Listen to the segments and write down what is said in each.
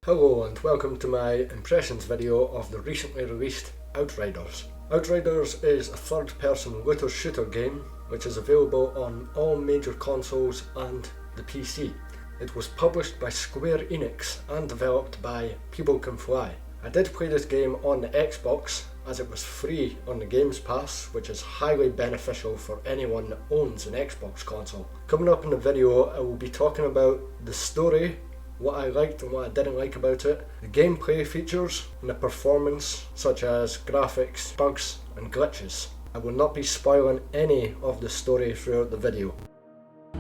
Hello and welcome to my impressions video of the recently released Outriders. Outriders is a third-person looter shooter game which is available on all major consoles and the PC. It was published by Square Enix and developed by People Can Fly. I did play this game on the Xbox as it was free on the Gamepass, which is highly beneficial for anyone that owns an Xbox console. Coming up in the video I will be talking about the story, what I liked and what I didn't like about it, the gameplay features, and the performance such as graphics, bugs and glitches. I will not be spoiling any of the story throughout the video.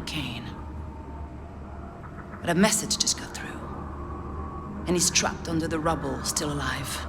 Kane. But a message just got through. And he's trapped under the rubble, still alive.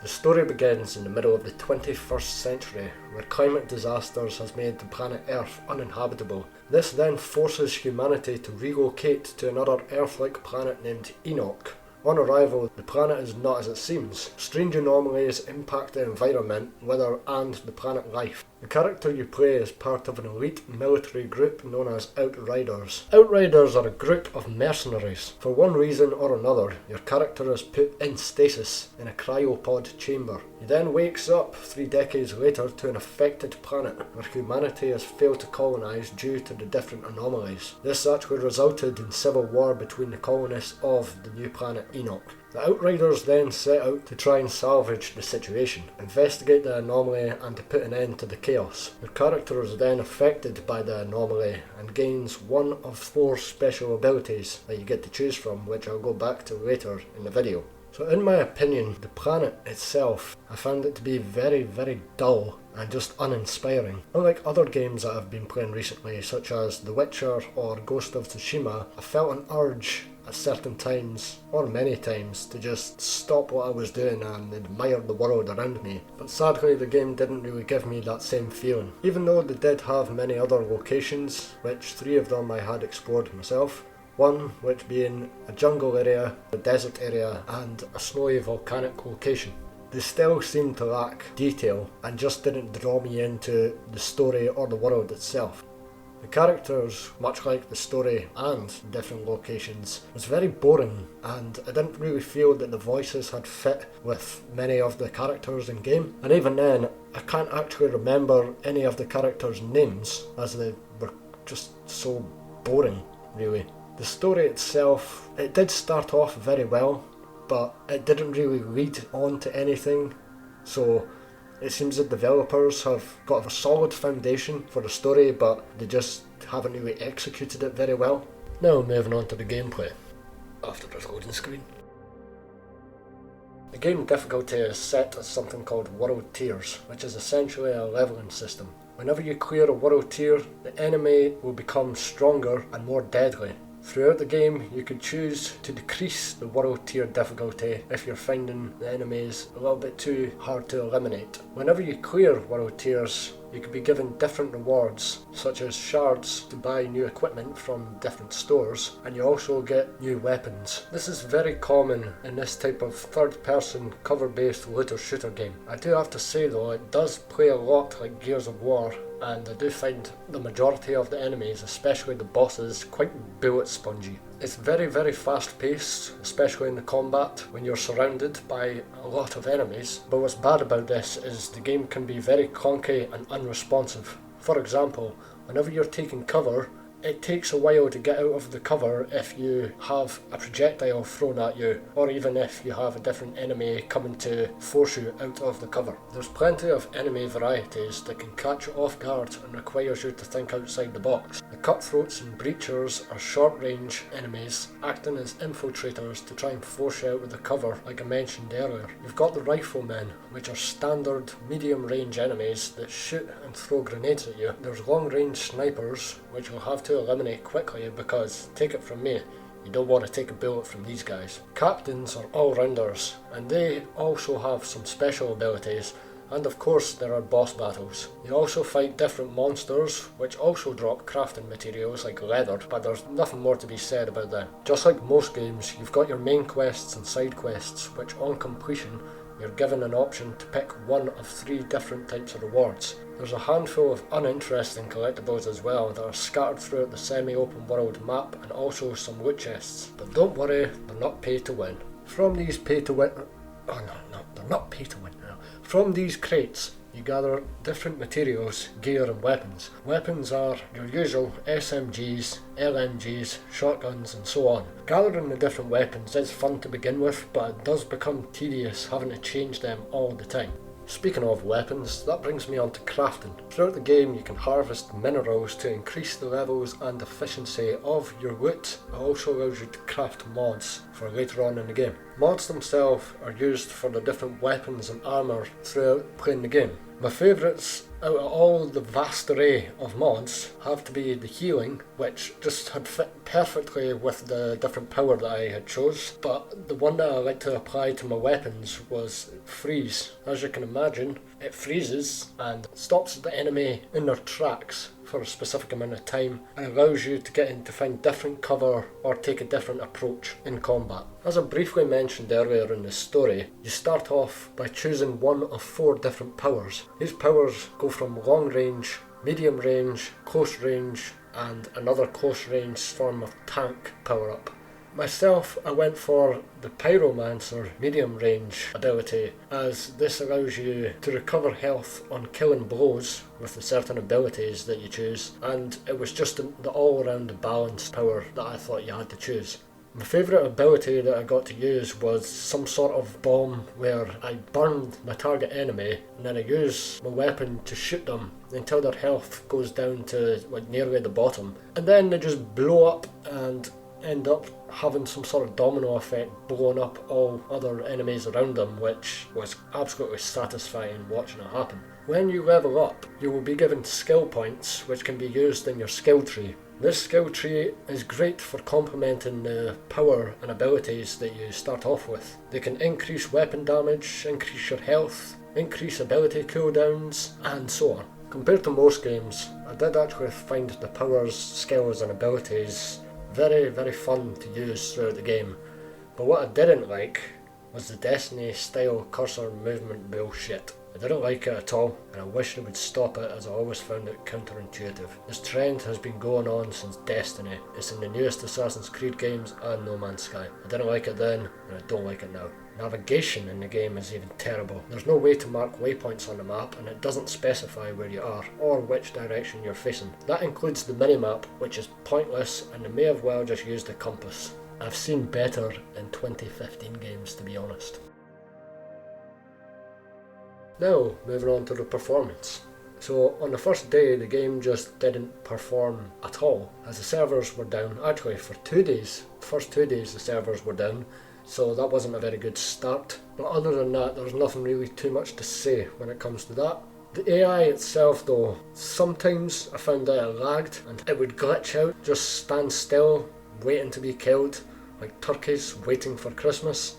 The story begins in the middle of the 21st century, where climate disasters has made the planet Earth uninhabitable. This then forces humanity to relocate to another Earth-like planet named Enoch. On arrival, the planet is not as it seems. Strange anomalies impact the environment, weather and the planet life. The character you play is part of an elite military group known as Outriders. Outriders are a group of mercenaries. For one reason or another, your character is put in stasis in a cryopod chamber. He then wakes up 3 decades later to an affected planet where humanity has failed to colonise due to the different anomalies. This actually resulted in civil war between the colonists of the new planet Enoch. The Outriders then set out to try and salvage the situation, investigate the anomaly and to put an end to the chaos. Your character is then affected by the anomaly and gains one of 4 special abilities that you get to choose from, which I'll go back to later in the video. So in my opinion, the planet itself, I found it to be very dull and just uninspiring. Unlike other games that I've been playing recently, such as The Witcher or Ghost of Tsushima, I felt an urge at certain times, or many times, to just stop what I was doing and admire the world around me. But sadly the game didn't really give me that same feeling. Even though they did have many other locations, which 3 of them I had explored myself. One which being a jungle area, a desert area and a snowy volcanic location. They still seemed to lack detail and just didn't draw me into the story or the world itself. The characters, much like the story and different locations, was very boring and I didn't really feel that the voices had fit with many of the characters in game. And even then, I can't actually remember any of the characters' names as they were just so boring, really. The story itself, it did start off very well, but it didn't really lead on to anything, so it seems the developers have got a solid foundation for the story, but they just haven't really executed it very well. Now moving on to the gameplay, after this loading screen. The game difficulty is set as something called World Tiers, which is essentially a leveling system. Whenever you clear a world tier, the enemy will become stronger and more deadly. Throughout the game, you could choose to decrease the world tier difficulty if you're finding the enemies a little bit too hard to eliminate. Whenever you clear world tiers, you could be given different rewards, such as shards to buy new equipment from different stores, and you also get new weapons. This is very common in this type of third-person cover-based looter shooter game. I do have to say though, it does play a lot like Gears of War, and I do find the majority of the enemies, especially the bosses, quite bullet spongy. It's very fast paced, especially in the combat when you're surrounded by a lot of enemies, but what's bad about this is the game can be very clunky and unresponsive. For example, whenever you're taking cover, it takes a while to get out of the cover if you have a projectile thrown at you, or even if you have a different enemy coming to force you out of the cover. There's plenty of enemy varieties that can catch you off guard and requires you to think outside the box. The cutthroats and breachers are short range enemies acting as infiltrators to try and force you out of the cover like I mentioned earlier. You've got the riflemen, which are standard medium range enemies that shoot and throw grenades at you. There's long range snipers, which you'll have to eliminate quickly because, take it from me, you don't want to take a bullet from these guys. Captains are all-rounders and they also have some special abilities, and of course there are boss battles. You also fight different monsters which also drop crafting materials like leather, but there's nothing more to be said about them. Just like most games, you've got your main quests and side quests which on completion you're given an option to pick one of 3 different types of rewards. There's a handful of uninteresting collectibles as well that are scattered throughout the semi-open world map, and also some loot chests. But don't worry, they're not pay to win. From these they're not pay to win. From these crates, you gather different materials, gear and weapons. Weapons are your usual SMGs, LMGs, shotguns and so on. Gathering the different weapons is fun to begin with, but it does become tedious having to change them all the time. Speaking of weapons, that brings me on to crafting. Throughout the game you can harvest minerals to increase the levels and efficiency of your loot. It also allows you to craft mods for later on in the game. Mods themselves are used for the different weapons and armour throughout playing the game. My favourites out of all the vast array of mods have to be the healing, which just had fit perfectly with the different power that I had chose, but the one that I like to apply to my weapons was freeze. As you can imagine, it freezes and stops the enemy in their tracks for a specific amount of time and allows you to get in to find different cover or take a different approach in combat. As I briefly mentioned earlier in the story, you start off by choosing one of 4 different powers. These powers go from long range, medium range, close range and another close range form of tank power up. Myself, I went for the Pyromancer medium range ability, as this allows you to recover health on killing blows with the certain abilities that you choose, and it was just the all-round balanced power that I thought you had to choose. My favourite ability that I got to use was some sort of bomb where I burned my target enemy and then I use my weapon to shoot them until their health goes down to like nearly the bottom, and then they just blow up and end up having some sort of domino effect, blowing up all other enemies around them, which was absolutely satisfying watching it happen. When you level up, you will be given skill points which can be used in your skill tree. This skill tree is great for complementing the power and abilities that you start off with. They can increase weapon damage, increase your health, increase ability cooldowns, and so on. Compared to most games, I did actually find the powers, skills and abilities very fun to use throughout the game, but what I didn't like was the Destiny style cursor movement bullshit. I didn't like it at all, and I wish they would stop it, as I always found it counterintuitive. This trend has been going on since Destiny. It's in the newest Assassin's Creed games and No Man's Sky. I didn't like it then, and I don't like it now. Navigation in the game is even terrible. There's no way to mark waypoints on the map, and it doesn't specify where you are or which direction you're facing. That includes the minimap, which is pointless, and they may have well just used a compass. I've seen better in 2015 games, to be honest. Now, moving on to the performance. So on the first day, the game just didn't perform at all, as the servers were down. Actually, for 2 days, the first 2 days the servers were down, so that wasn't a very good start. But other than that, there's nothing really too much to say when it comes to that. The AI itself though, sometimes I found that it lagged and it would glitch out, just stand still, waiting to be killed, like turkeys waiting for Christmas.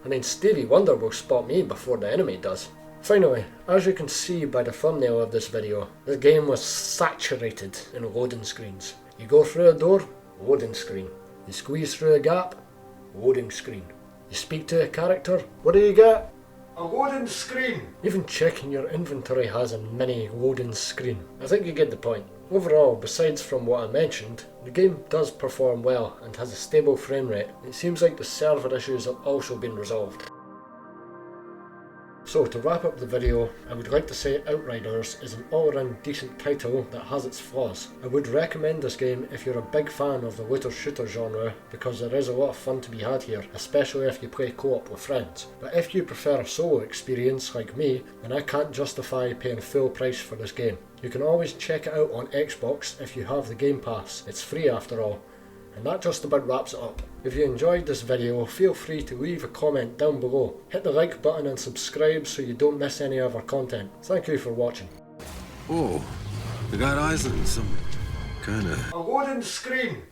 And then Stevie Wonder will spot me before the enemy does. Finally, as you can see by the thumbnail of this video, the game was saturated in loading screens. You go through a door, loading screen. You squeeze through a gap, loading screen. You speak to a character, what do you get? A loading screen! Even checking your inventory has a mini loading screen. I think you get the point. Overall, besides from what I mentioned, the game does perform well and has a stable frame rate. It seems like the server issues have also been resolved. So to wrap up the video, I would like to say Outriders is an all-round decent title that has its flaws. I would recommend this game if you're a big fan of the looter shooter genre, because there is a lot of fun to be had here, especially if you play co-op with friends. But if you prefer a solo experience like me, then I can't justify paying full price for this game. You can always check it out on Xbox if you have the Gamepass. It's free after all. And that just about wraps it up. If you enjoyed this video, feel free to leave a comment down below. Hit the like button and subscribe so you don't miss any of our content. Thank you for watching. Oh, we got eyes on some kind of... A loading screen!